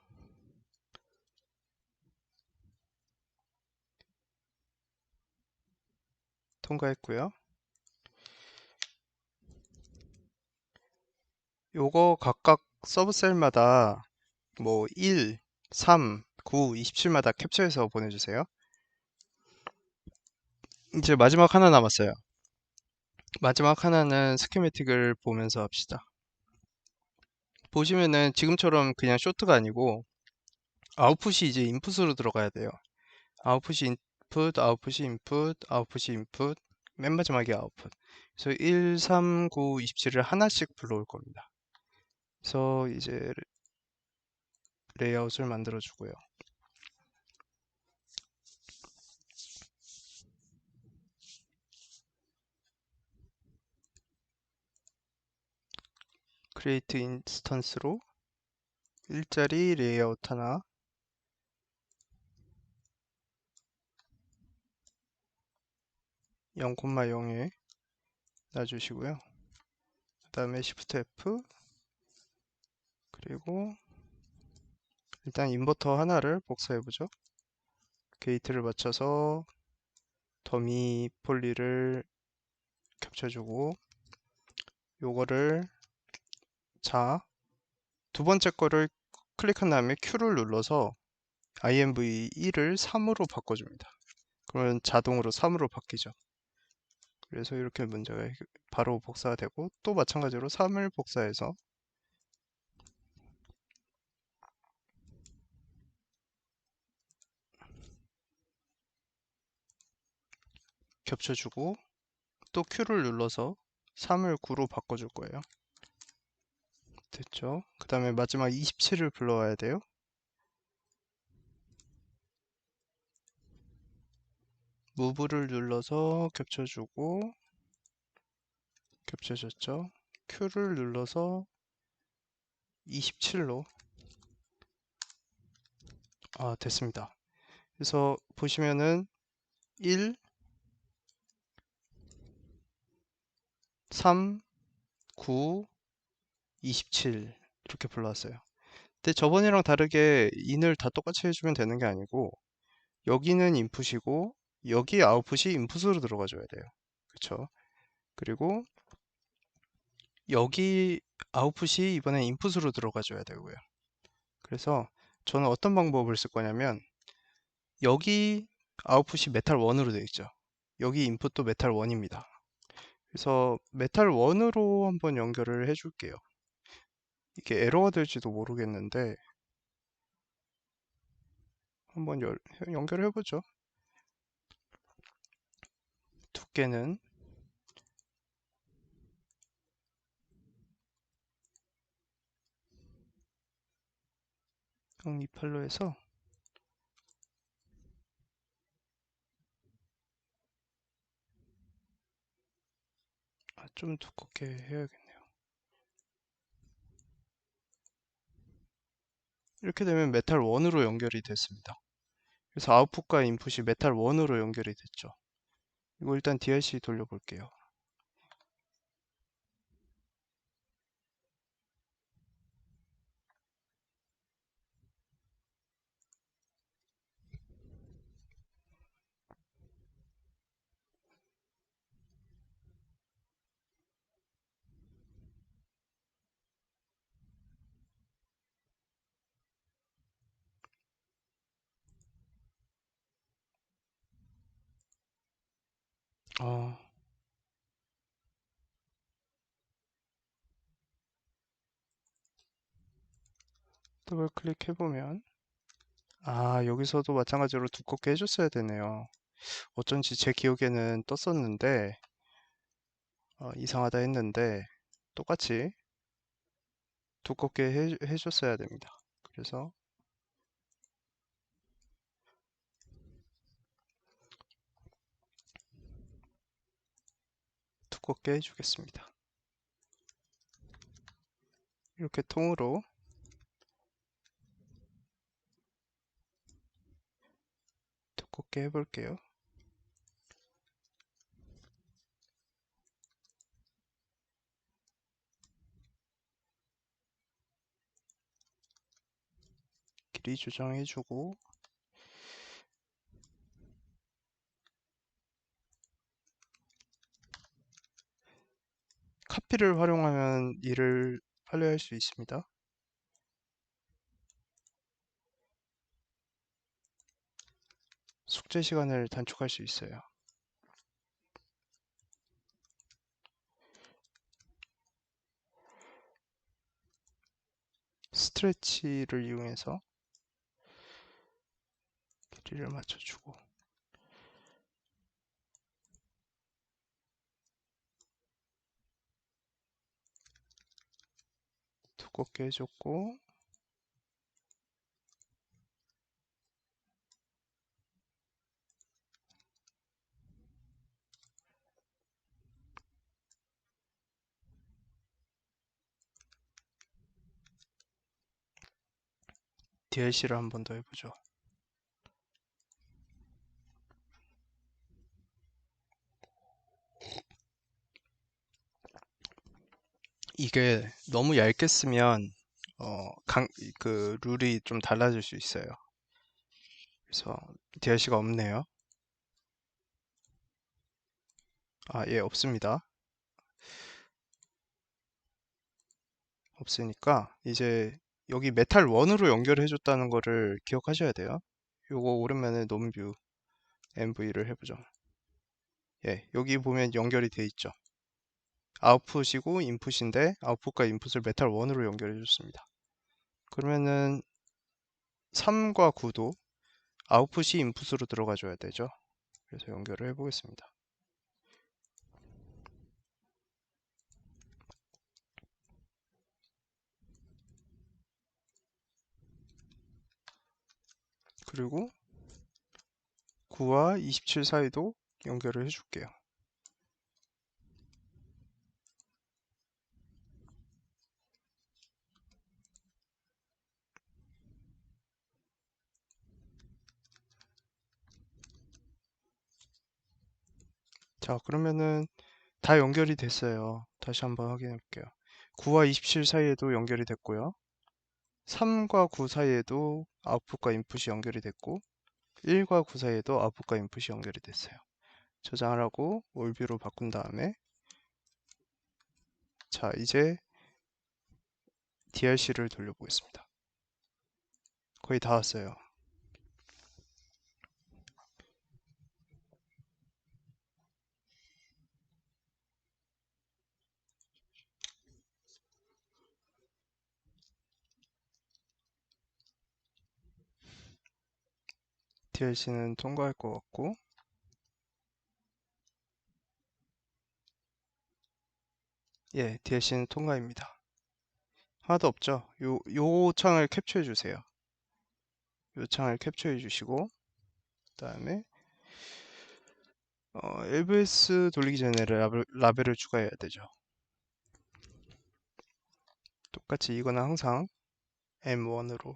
통과했고요. 요거 각각 서브셀마다 뭐 1, 3, 9, 27마다 캡처해서 보내주세요. 이제 마지막 하나 남았어요. 마지막 하나는 스키매틱을 보면서 합시다. 보시면은 지금처럼 그냥 쇼트가 아니고 아웃풋이 이제 인풋으로 들어가야 돼요. 아웃풋이 인풋, 아웃풋이 인풋, 아웃풋이 인풋, 맨 마지막에 아웃풋. 그래서 1, 3, 9, 27을 하나씩 불러올 겁니다. 그래서 이제 레이아웃을 만들어 주고요. create 인스턴스로 일자리 레이아웃 하나 0,0에 놔주시고요. 그 다음에 Shift F 그리고 일단 인버터 하나를 복사해보죠. 게이트를 맞춰서 더미 폴리를 겹쳐주고 요거를 두 번째 거를 클릭한 다음에 Q를 눌러서 INV1을 3으로 바꿔줍니다. 그러면 자동으로 3으로 바뀌죠. 그래서 이렇게 문제가 바로 복사가 되고, 또 마찬가지로 3을 복사해서 겹쳐주고, 또 Q를 눌러서 3을 9로 바꿔줄 거예요. 됐죠? 그 다음에 마지막 27을 불러와야 돼요. 무브를 눌러서 겹쳐주고, 겹쳐졌죠? Q를 눌러서 27로 됐습니다. 그래서 보시면은 1, 3, 9, 27 이렇게 불러왔어요. 근데 저번이랑 다르게 in을 다 똑같이 해주면 되는 게 아니고, 여기는 인풋이고 여기 아웃풋이 인풋으로 들어가줘야 돼요. 그쵸? 그리고 여기 아웃풋이 이번엔 인풋으로 들어가줘야 되고요. 그래서 저는 어떤 방법을 쓸 거냐면, 여기 아웃풋이 메탈 1으로 되어 있죠. 여기 인풋도 메탈 1입니다. 그래서 메탈 1으로 한번 연결을 해줄게요. 이게 에러가 될지도 모르겠는데 한번 연결해보죠. 두께는 0.28로 해서 좀 두껍게 해야겠네요. 이렇게 되면 메탈 1으로 연결이 됐습니다. 그래서 아웃풋과 인풋이 메탈 1으로 연결이 됐죠. 이거 일단 DRC 돌려볼게요. 어, 더블 클릭해보면 여기서도 마찬가지로 두껍게 해줬어야 되네요. 어쩐지 제 기억에는 떴었는데 이상하다 했는데 똑같이 두껍게 해줬어야 됩니다. 그래서 두껍게 해주겠습니다. 이렇게 통으로 두껍게 해볼게요. 길이 조정해주고, 카피를 활용하면 일을 빨리 할 수 있습니다. 숙제 시간을 단축할 수 있어요. 스트레치를 이용해서 길이를 맞춰주고, 두껍게 해줬고, DLC를 한 번 더 해보죠. 이게 너무 얇게 쓰면 그 룰이 좀 달라질 수 있어요. 그래서 DLC가 없네요. 예, 없습니다. 없으니까 이제 여기 메탈 1으로 연결해 줬다는 거를 기억하셔야 돼요. 요거 오랜만에 놈뷰 MV를 해보죠. 예, 여기 보면 연결이 돼 있죠. 아웃풋이고 인풋인데 아웃풋과 인풋을 메탈 1으로 연결해 줬습니다. 그러면은 3과 9도 아웃풋이 인풋으로 들어가 줘야 되죠. 그래서 연결을 해 보겠습니다. 그리고 9와 27 사이도 연결을 해 줄게요. 자, 그러면은 다 연결이 됐어요. 다시 한번 확인해 볼게요. 9와 27 사이에도 연결이 됐고요. 3과 9 사이에도 아웃풋과 인풋이 연결이 됐고 1과 9 사이에도 아웃풋과 인풋이 연결이 됐어요. 저장을 하고 올뷰로 바꾼 다음에 자, 이제 DRC를 돌려보겠습니다. 거의 다 왔어요. DLC는 통과할 것 같고 예, DLC는 통과입니다. 하나도 없죠? 요 창을 캡처해 주세요. 요 창을 캡처해 주시고 그다음에 LVS 돌리기 전에 라벨을 추가해야 되죠. 똑같이 이거는 항상 M1으로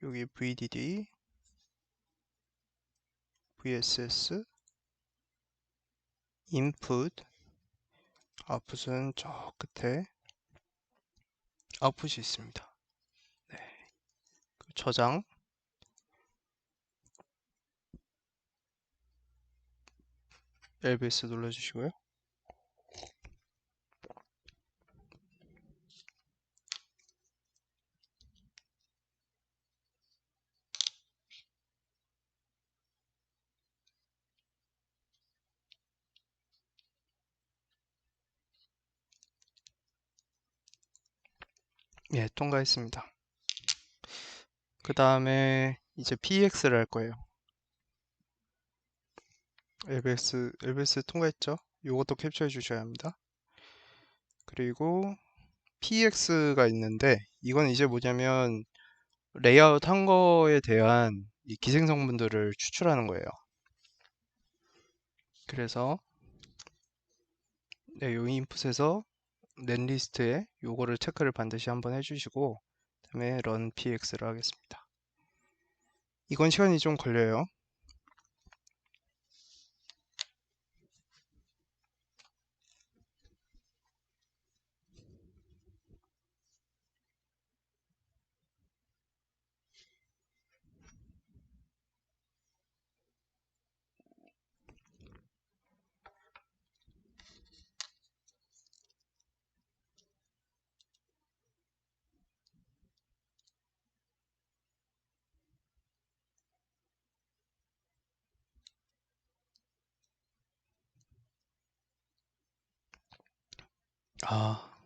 여기 VDD, VSS, input, output은 저 끝에 아웃풋이 있습니다. 네. 저장, LBS 눌러주시고요. 예, 통과했습니다. 그 다음에 이제 PX를 할 거예요. LBS 통과했죠? 이것도 캡처해 주셔야 합니다. 그리고 PX가 있는데 이건 이제 뭐냐면 레이아웃 한 거에 대한 이 기생 성분들을 추출하는 거예요. 그래서 네, 요 인풋에서 넷리스트에 요거를 체크를 반드시 한번 해주시고 그다음에 run px를 하겠습니다. 이건 시간이 좀 걸려요.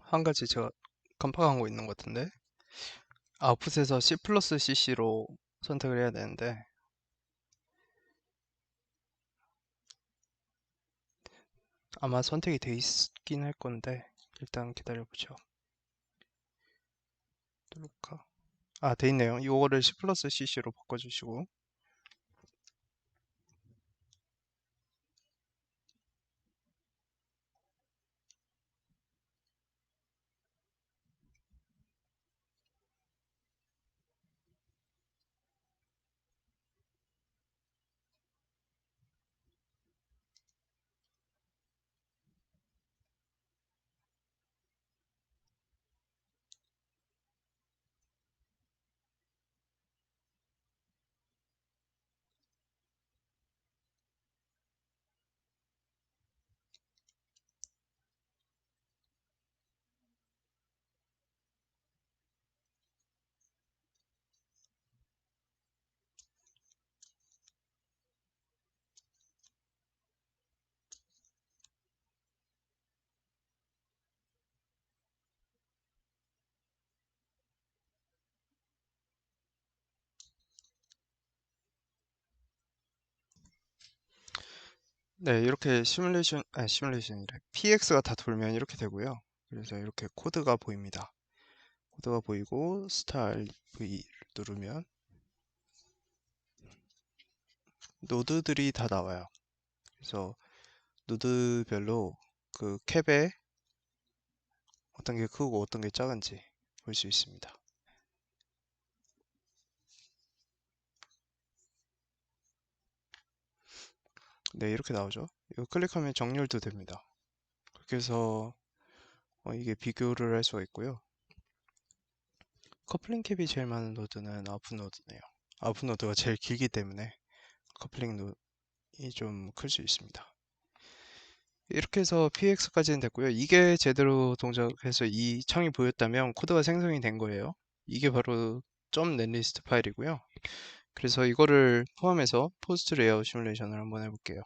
한 가지 제가 깜빡한 거 있는 것 같은데 아웃풋에서 C 플러스 CC로 선택을 해야 되는데 아마 선택이 돼 있긴 할 건데 일단 기다려보죠. 뚜루카 돼 있네요. 이거를 C 플러스 CC로 바꿔주시고 네, 이렇게 시뮬레이션이래. PX가 다 돌면 이렇게 되고요. 그래서 이렇게 코드가 보입니다. 코드가 보이고 스타일 V 누르면 노드들이 다 나와요. 그래서 노드별로 그 캡에 어떤 게 크고 어떤 게 작은지 볼 수 있습니다. 네, 이렇게 나오죠. 이거 클릭하면 정렬도 됩니다. 그렇게 해서 이게 비교를 할 수가 있고요. 커플링 캡이 제일 많은 노드는 아웃풋 노드네요. 아웃풋 노드가 제일 길기 때문에 커플링 노드이 좀 클 수 있습니다. 이렇게 해서 PX까지는 됐고요. 이게 제대로 동작해서 이 창이 보였다면 코드가 생성이 된 거예요. 이게 바로 .netlist 파일이고요. 그래서 이거를 포함해서 포스트 레이아웃 시뮬레이션을 한번 해볼게요.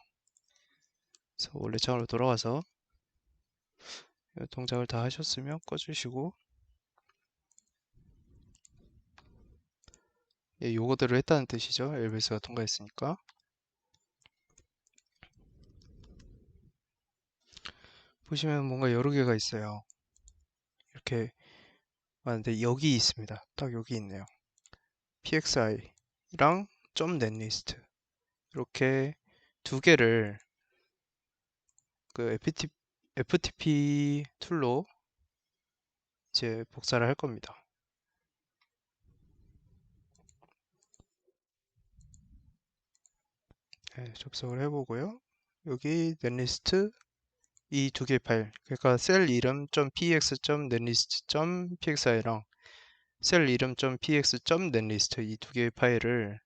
그래서 원래 창으로 돌아가서 동작을 다 하셨으면 꺼주시고 예, 요거대로 했다는 뜻이죠. LBS가 통과했으니까. 보시면 뭔가 여러 개가 있어요. 이렇게 많은데 여기 있습니다. 딱 여기 있네요. pxi랑 .netlist 이렇게 두 개를 그 FTP 툴로 이제 복사를 할 겁니다. 네, 접속을 해보고요. 여기 netlist 이 두 개의 파일, 그러니까 셀 이름 .px.netlist.pxi랑 셀 이름 .px.netlist 이 두 개의 파일을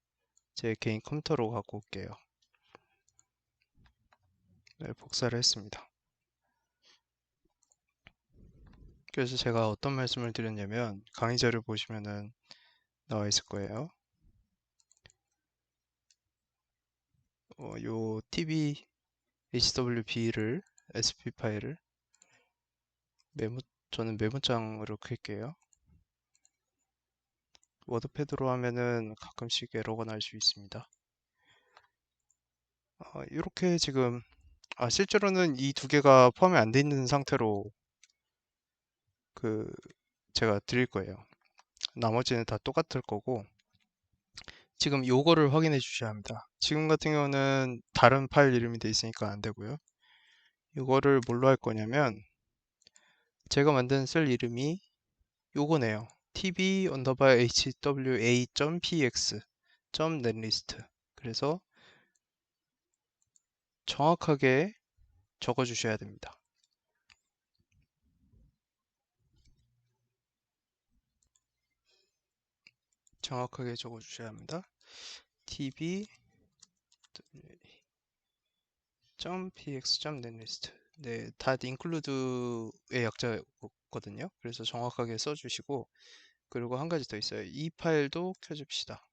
제 개인 컴퓨터로 갖고 올게요. 네, 복사를 했습니다. 그래서 제가 어떤 말씀을 드렸냐면 강의 자료 보시면은 나와 있을 거예요. 요 tb hwb를 sp 파일을 저는 메모장으로 클게요. 워드패드로 하면은 가끔씩 에러가 날 수 있습니다. 이렇게 지금 실제로는 이 두 개가 포함이 안 돼 있는 상태로 그 제가 드릴 거예요. 나머지는 다 똑같을 거고 지금 요거를 확인해 주셔야 합니다. 지금 같은 경우는 다른 파일 이름이 돼 있으니까 안 되고요. 이거를 뭘로 할 거냐면 제가 만든 셀 이름이 요거네요. tb hwa.px .netlist 그래서 정확하게 적어 주셔야 됩니다. 정확하게 적어 주셔야 합니다. tb .px.netlist 네, include의 약자거든요. 그래서 정확하게 써주시고 그리고 한 가지 더 있어요. 이 파일도 켜줍시다.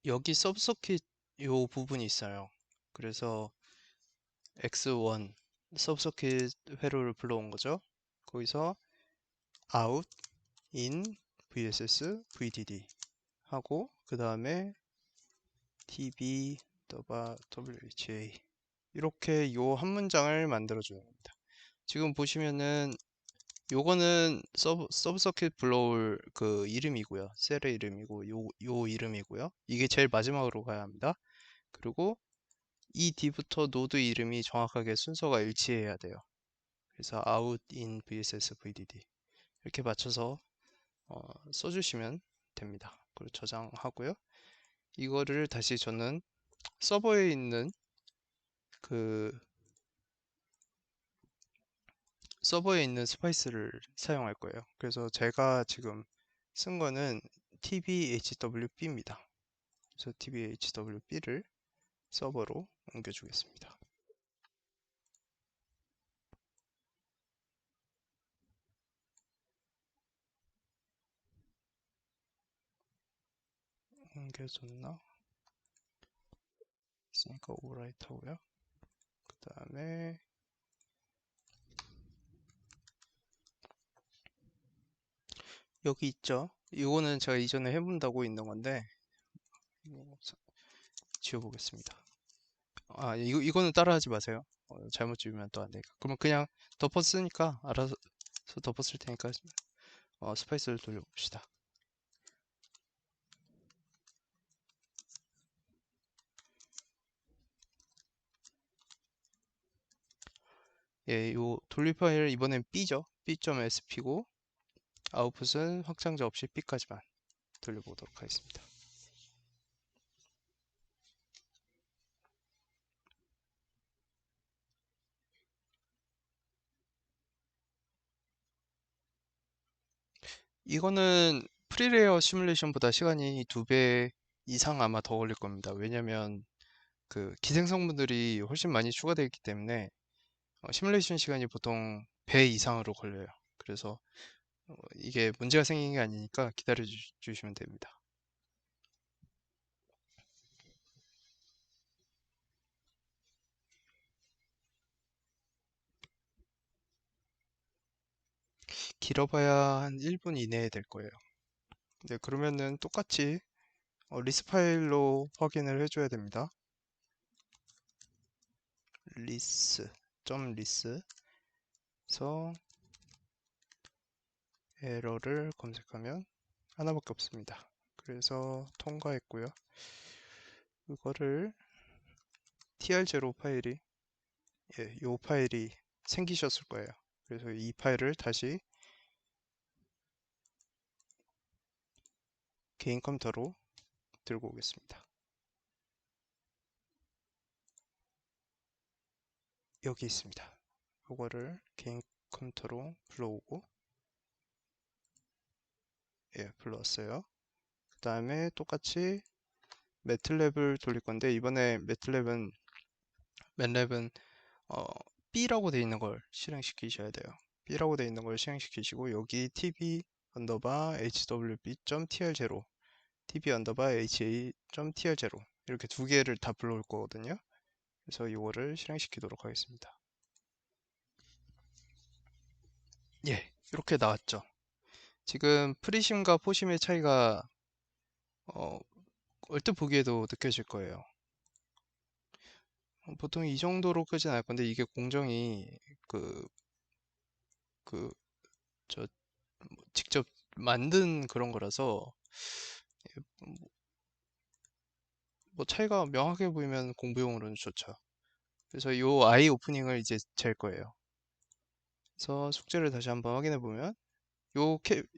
여기 서브서킷 요 부분이 있어요. 그래서 x1 서브서킷 회로를 불러온 거죠. 거기서 out, in, vss, vdd 하고 그 다음에 tb, wha 이렇게 요 한 문장을 만들어 줘야 합니다. 지금 보시면은 요거는 서브서킷 불러올 그 이름이고요. 셀의 이름이고 요 이름이고요. 이게 제일 마지막으로 가야 합니다. 그리고 이 뒤부터 노드 이름이 정확하게 순서가 일치해야 돼요. 그래서 out, in, vss, vdd 이렇게 맞춰서 써주시면 됩니다. 그리고 저장하고요. 이거를 다시 저는 서버에 있는 그 스파이스를 사용할 거예요. 그래서 제가 지금 쓴 거는 tbhwb입니다. 그래서 tbhwb를 서버로 옮겨주겠습니다. 옮겨줬나? 있으니까 오버라이트 하고요. 그 다음에 여기 있죠. 이거는 제가 이전에 해본다고 있는 건데 이거 지워보겠습니다. 아, 이거는 따라하지 마세요. 잘못 지우면 또 안 되니까. 그러면 그냥 덮었으니까 알아서 덮었을 테니까 스파이스를 돌려봅시다. 예, 요 돌릴 파일 이번엔 B죠. B.sp고 아웃풋은 확장자 없이 B까지만 돌려보도록 하겠습니다. 이거는 프리레어 시뮬레이션보다 시간이 2배 이상 아마 더 걸릴 겁니다. 왜냐면 그 기생 성분들이 훨씬 많이 추가되어 있기 때문에 시뮬레이션 시간이 보통 배 이상으로 걸려요. 그래서 이게 문제가 생긴 게 아니니까 기다려 주시면 됩니다. 길어봐야 한 1분 이내에 될 거예요. 네, 그러면은 똑같이 리스 파일로 확인을 해줘야 됩니다. 리스, 점 리스에서 에러를 검색하면 하나밖에 없습니다. 그래서 통과했고요. 이거를 tr0 파일이 이 파일이 생기셨을 거예요. 그래서 이 파일을 다시 개인 컴퓨터로 들고 오겠습니다. 여기 있습니다. 이거를 개인 컴퓨터로 불러오고 불러왔어요. 그 다음에 똑같이 매틀랩을 돌릴 건데 이번에 맨랩은 어, B라고 되어 있는 걸 실행시키셔야 돼요. B라고 되어 있는 걸 실행시키시고 여기 tb 언더바 hwb.tr0 tb 언더바 ha.tr0 이렇게 두 개를 다 불러올 거거든요. 그래서 이거를 실행시키도록 하겠습니다. 예, 이렇게 나왔죠. 지금 프리심과 포심의 차이가 어, 얼뜻 보기에도 느껴질 거예요. 보통 이 정도로 끄진 않을 건데 이게 공정이 그, 그, 저, 직접 만든 그런 거라서 뭐 차이가 명확해 보이면 공부용으로는 좋죠. 그래서 요 아이 오프닝을 이제 잴 거예요. 그래서 숙제를 다시 한번 확인해 보면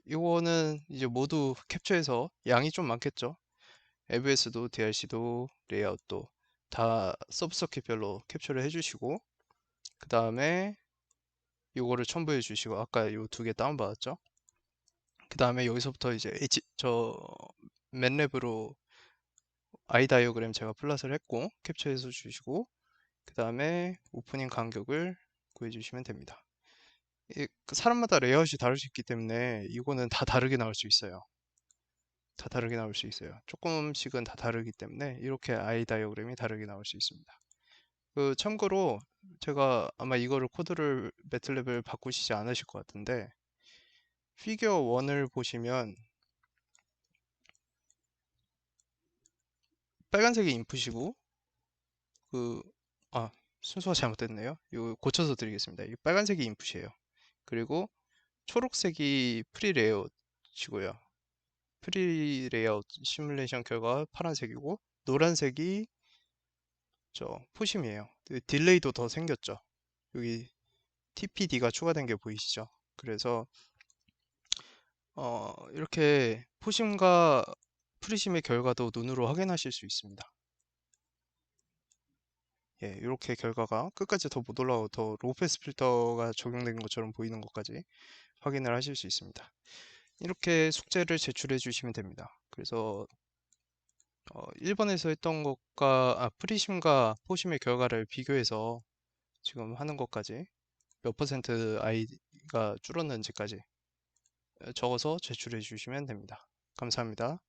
요거는 이제 모두 캡처해서 양이 좀 많겠죠. ABS도 DRC도 레이아웃도 다 서브서킷별로 캡처를 해주시고 그 다음에 요거를 첨부해 주시고 아까 요 두 개 다운받았죠. 그 다음에 여기서부터 이제 맨랩으로 아이 다이어그램 제가 플롯을 했고 캡처해서 주시고 그 다음에 오프닝 간격을 구해 주시면 됩니다. 그 사람마다 레이아웃이 다를 수 있기 때문에 이거는 다 다르게 나올 수 있어요. 다 다르게 나올 수 있어요. 조금씩은 다 다르기 때문에 이렇게 아이 다이어그램이 다르게 나올 수 있습니다. 그 참고로 제가 아마 이거를 코드를 매틀랩을 바꾸시지 않으실 것 같은데 피겨 1을 보시면 빨간색이 인풋이고 그 아, 순서가 잘못됐네요. 이거 고쳐서 드리겠습니다. 이 빨간색이 인풋이에요. 그리고 초록색이 프리 레이아웃이고요. 프리 레이아웃 시뮬레이션 결과 파란색이고 노란색이 저 포심이에요. 딜레이도 더 생겼죠. 여기 TPD가 추가된 게 보이시죠? 그래서 이렇게 포심과 프리심의 결과도 눈으로 확인하실 수 있습니다. 예, 이렇게 결과가 끝까지 더 못 올라가고 더 로우 패스 필터가 적용된 것처럼 보이는 것까지 확인을 하실 수 있습니다. 이렇게 숙제를 제출해 주시면 됩니다. 그래서 1번에서 했던 것과 프리심과 포심의 결과를 비교해서 지금 하는 것까지 몇 퍼센트 i가 줄었는지까지 적어서 제출해 주시면 됩니다. 감사합니다.